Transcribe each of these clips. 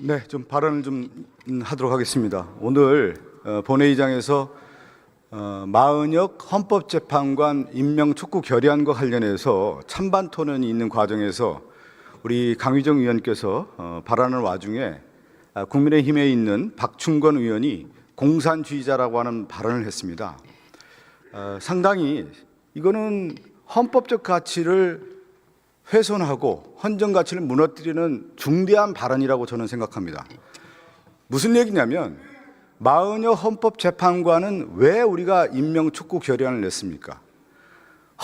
네, 좀 발언을 하도록 하겠습니다. 오늘 본회의장에서 마은혁 헌법재판관 임명 촉구 결의안과 관련해서 찬반 토론이 있는 과정에서 우리 강의정 의원께서 발언하는 와중에 국민의힘에 있는 박충건 의원이 공산주의자라고 하는 발언을 했습니다. 상당히 이거는 헌법적 가치를 훼손하고 헌정 가치를 무너뜨리는 중대한 발언이라고 저는 생각합니다. 무슨 얘기냐면 마은혁 헌법재판관은 왜 우리가 임명 촉구 결의안을 냈습니까?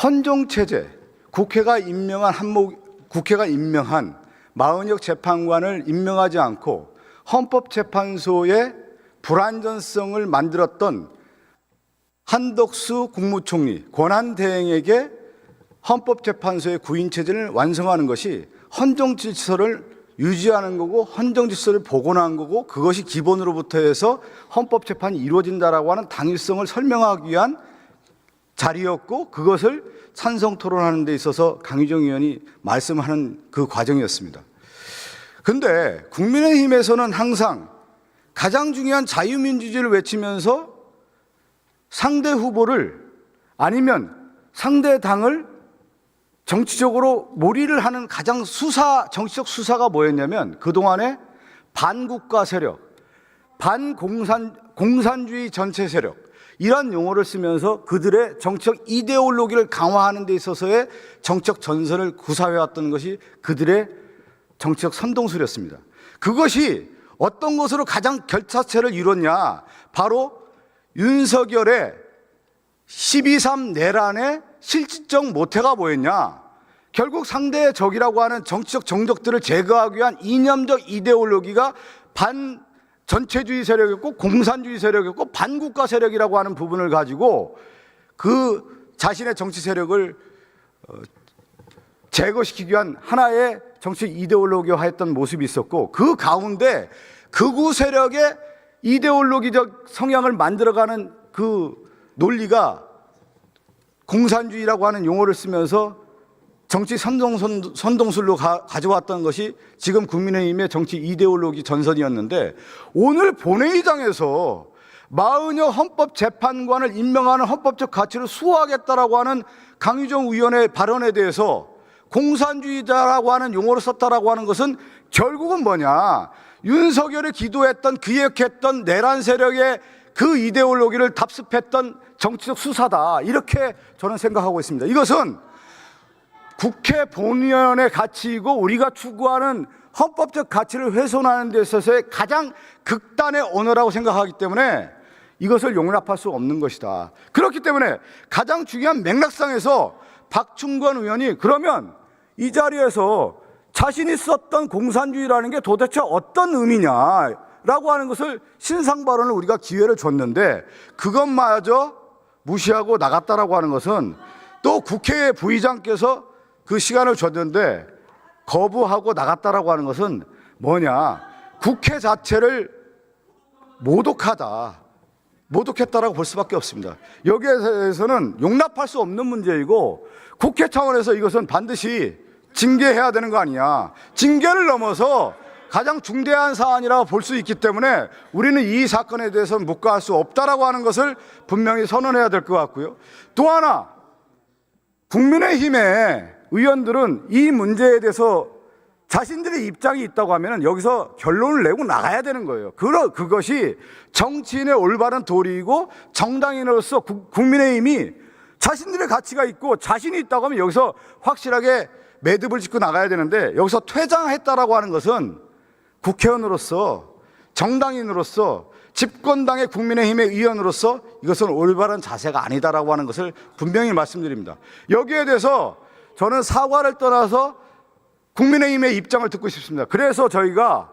헌정 체제, 국회가 임명한 마은혁 재판관을 임명하지 않고 헌법재판소의 불안전성을 만들었던 한덕수 국무총리 권한대행에게 헌법재판소의 구인체제를 완성하는 것이 헌정질서를 유지하는 거고 헌정질서를 복원한 거고 그것이 기본으로부터 해서 헌법재판이 이루어진다라고 하는 당위성을 설명하기 위한 자리였고 그것을 찬성 토론하는 데 있어서 강의정 의원이 말씀하는 그 과정이었습니다. 그런데 국민의힘에서는 항상 가장 중요한 자유민주주의를 외치면서 상대 후보를 아니면 상대 당을 정치적으로 몰이를 하는 가장 정치적 수사가 뭐였냐면 그동안에 반국가 세력, 공산주의 전체 세력 이런 용어를 쓰면서 그들의 정치적 이데올로기를 강화하는 데 있어서의 정치적 전선을 구사해왔던 것이 그들의 정치적 선동술이었습니다. 그것이 어떤 것으로 가장 결사체를 이뤘냐? 바로 윤석열의 12.3 내란의 실질적 모태가 뭐였냐? 결국 상대의 적이라고 하는 정치적 정적들을 제거하기 위한 이념적 이데올로기가 반전체주의 세력이었고 공산주의 세력이었고 반국가 세력이라고 하는 부분을 가지고 그 자신의 정치 세력을 제거시키기 위한 하나의 정치 이데올로기화했던 모습이 있었고 그 가운데 극우 세력의 이데올로기적 성향을 만들어가는 그 논리가 공산주의라고 하는 용어를 쓰면서 정치 선동술로 가져왔던 것이 지금 국민의힘의 정치 이데올로기 전선이었는데 오늘 본회의장에서 마은혁 헌법재판관을 임명하는 헌법적 가치를 수호하겠다라고 하는 강의정 의원의 발언에 대해서 공산주의자라고 하는 용어를 썼다라고 하는 것은 결국은 뭐냐? 윤석열이 기도했던 기획했던 내란 세력의 그 이데올로기를 답습했던 정치적 수사다 이렇게 저는 생각하고 있습니다. 이것은 국회 본연의 가치이고 우리가 추구하는 헌법적 가치를 훼손하는 데 있어서의 가장 극단의 언어라고 생각하기 때문에 이것을 용납할 수 없는 것이다. 그렇기 때문에 가장 중요한 맥락상에서 박충건 의원이 그러면 이 자리에서 자신이 썼던 공산주의라는 게 도대체 어떤 의미냐라고 하는 것을 신상 발언을 우리가 기회를 줬는데 그것마저 무시하고 나갔다라고 하는 것은 또 국회 부의장께서 그 시간을 줬는데 거부하고 나갔다라고 하는 것은 뭐냐? 국회 자체를 모독했다라고 볼 수밖에 없습니다. 여기에 대해서는 용납할 수 없는 문제이고 국회 차원에서 이것은 반드시 징계해야 되는 거 아니냐. 징계를 넘어서 가장 중대한 사안이라고 볼 수 있기 때문에 우리는 이 사건에 대해서는 묵과할 수 없다라고 하는 것을 분명히 선언해야 될 것 같고요. 또 하나 국민의힘의 의원들은 이 문제에 대해서 자신들의 입장이 있다고 하면 여기서 결론을 내고 나가야 되는 거예요. 그것이 정치인의 올바른 도리이고 정당인으로서 국민의힘이 자신들의 가치가 있고 자신이 있다고 하면 여기서 확실하게 매듭을 짓고 나가야 되는데 여기서 퇴장했다라고 하는 것은 국회의원으로서 정당인으로서 집권당의 국민의힘의 의원으로서 이것은 올바른 자세가 아니다라고 하는 것을 분명히 말씀드립니다. 여기에 대해서 저는 사과를 떠나서 국민의힘의 입장을 듣고 싶습니다. 그래서 저희가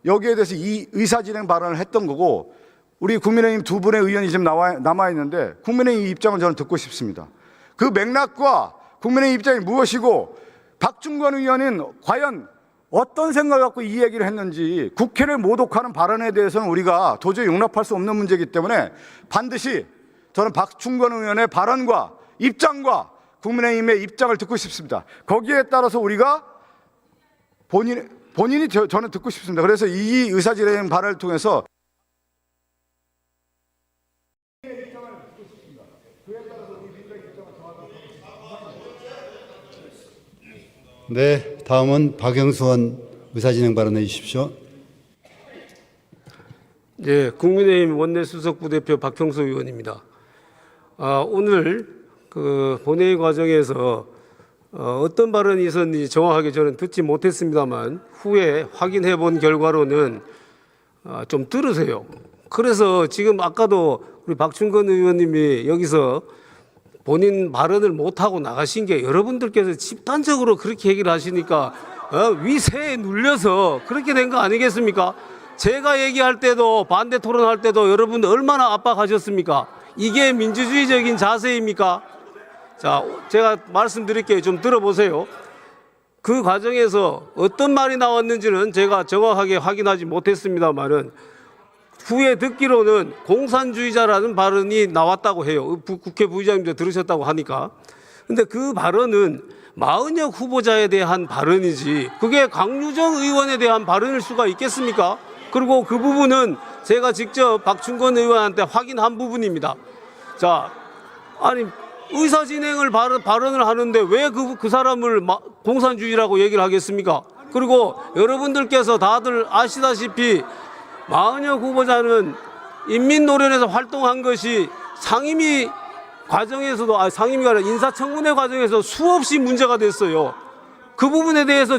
여기에 대해서 이 의사진행 발언을 했던 거고 우리 국민의힘 두 분의 의원이 지금 남아있는데 국민의힘 입장을 저는 듣고 싶습니다. 그 맥락과 국민의힘 입장이 무엇이고 박충건 의원은 과연 어떤 생각을 갖고 이 얘기를 했는지 국회를 모독하는 발언에 대해서는 우리가 도저히 용납할 수 없는 문제이기 때문에 반드시 저는 박충건 의원의 발언과 입장과 국민의힘의 입장을 듣고 싶습니다. 거기에 따라서 우리가 본인이 저는 듣고 싶습니다. 그래서 이 의사진행 발언을 통해서 네, 다음은 박영수원 의사진행 발언해 주십시오. 네, 국민의힘 원내수석 부대표 박형수 의원입니다. 오늘 그 본회의 과정에서 어떤 발언이 있었는지 정확하게 저는 듣지 못했습니다만 후에 확인해 본 결과로는 좀 들으세요. 그래서 지금 아까도 우리 박충건 의원님이 여기서 본인 발언을 못하고 나가신 게 여러분들께서 집단적으로 그렇게 얘기를 하시니까 위세에 눌려서 그렇게 된 거 아니겠습니까? 제가 얘기할 때도 반대 토론할 때도 여러분들 얼마나 압박하셨습니까? 이게 민주주의적인 자세입니까? 자, 제가 말씀드릴게요. 좀 들어보세요. 그 과정에서 어떤 말이 나왔는지는 제가 정확하게 확인하지 못했습니다만은 후에 듣기로는 공산주의자라는 발언이 나왔다고 해요. 국회 부의장님도 들으셨다고 하니까. 근데 그 발언은 마은혁 후보자에 대한 발언이지 그게 강유정 의원에 대한 발언일 수가 있겠습니까? 그리고 그 부분은 제가 직접 박충건 의원한테 확인한 부분입니다. 자, 아니 의사 진행을 발언을 하는데 왜 그 사람을 공산주의라고 얘기를 하겠습니까? 그리고 여러분들께서 다들 아시다시피 마은혁 후보자는 인민노련에서 활동한 것이 상임위 과정에서도 상임위가 아니라 인사청문회 과정에서 수없이 문제가 됐어요. 그 부분에 대해서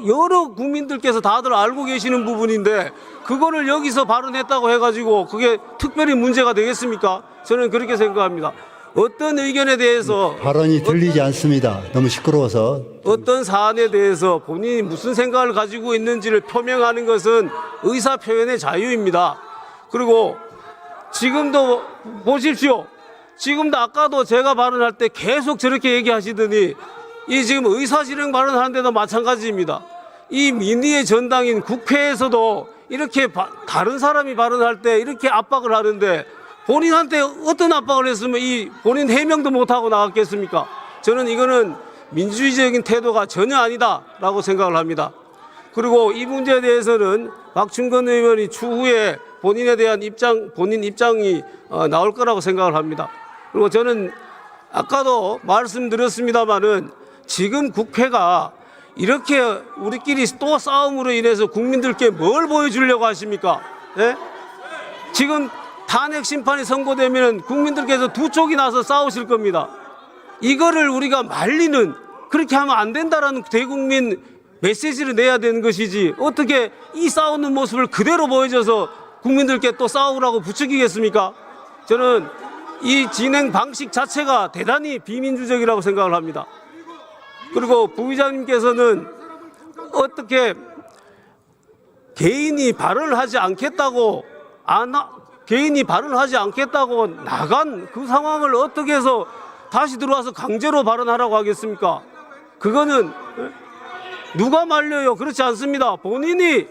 여러 국민들께서 다들 알고 계시는 부분인데 그거를 여기서 발언했다고 해가지고 그게 특별히 문제가 되겠습니까? 저는 그렇게 생각합니다. 어떤 의견에 대해서 발언이 들리지 않습니다. 너무 시끄러워서. 어떤 사안에 대해서 본인이 무슨 생각을 가지고 있는지를 표명하는 것은 의사 표현의 자유입니다. 그리고 지금도 보십시오. 지금도 아까도 제가 발언할 때 계속 저렇게 얘기하시더니 이 지금 의사진행 발언하는데도 마찬가지입니다. 이 민의의 전당인 국회에서도 이렇게 다른 사람이 발언할 때 이렇게 압박을 하는데 본인한테 어떤 압박을 했으면 이 본인 해명도 못하고 나갔겠습니까? 저는 이거는 민주주의적인 태도가 전혀 아니다라고 생각을 합니다. 그리고 이 문제에 대해서는 박충건 의원이 추후에 본인에 대한 본인 입장이 나올 거라고 생각을 합니다. 그리고 저는 아까도 말씀드렸습니다마는 지금 국회가 이렇게 우리끼리 또 싸움으로 인해서 국민들께 뭘 보여주려고 하십니까? 네? 지금 탄핵 심판이 선고되면 국민들께서 두 쪽이 나서 싸우실 겁니다. 이거를 우리가 말리는 그렇게 하면 안 된다라는 대국민 메시지를 내야 되는 것이지 어떻게 이 싸우는 모습을 그대로 보여줘서 국민들께 또 싸우라고 부추기겠습니까? 저는 이 진행 방식 자체가 대단히 비민주적이라고 생각을 합니다. 그리고 부의장님께서는 어떻게 개인이 발언을 하지 않겠다고 나간 그 상황을 어떻게 해서 다시 들어와서 강제로 발언하라고 하겠습니까? 그거는 누가 말려요? 그렇지 않습니다. 본인이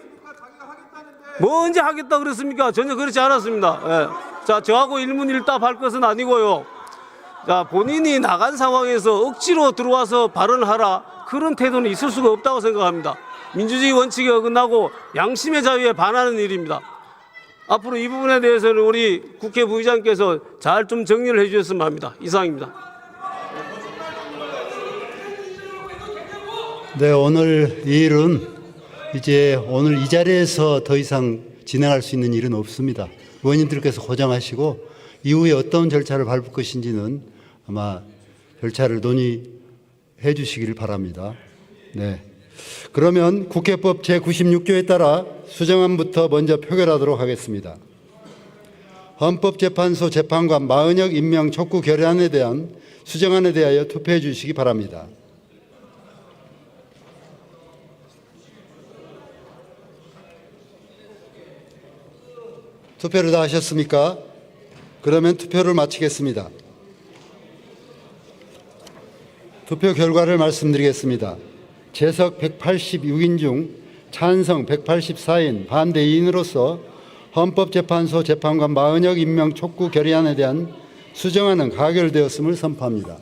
뭐 언제 하겠다 그랬습니까? 전혀 그렇지 않았습니다. 예. 자, 저하고 일문일답 할 것은 아니고요. 자, 본인이 나간 상황에서 억지로 들어와서 발언하라 그런 태도는 있을 수가 없다고 생각합니다. 민주주의 원칙에 어긋나고 양심의 자유에 반하는 일입니다. 앞으로 이 부분에 대해서는 우리 국회 부의장께서 잘 좀 정리를 해 주셨으면 합니다. 이상입니다. 네, 오늘 이 일은 이제 오늘 이 자리에서 더 이상 진행할 수 있는 일은 없습니다. 의원님들께서 고정하시고 이후에 어떤 절차를 밟을 것인지는 아마 절차를 논의해 주시기를 바랍니다. 네. 그러면 국회법 제96조에 따라 수정안부터 먼저 표결하도록 하겠습니다. 헌법재판소 재판관 마은혁 임명 촉구 결의안에 대한 수정안에 대하여 투표해 주시기 바랍니다. 투표를 다 하셨습니까? 그러면 투표를 마치겠습니다. 투표 결과를 말씀드리겠습니다. 재석 186인 중 찬성 184인, 반대 2인으로서 헌법재판소 재판관 마은혁 임명 촉구 결의안에 대한 수정안은 가결되었음을 선포합니다.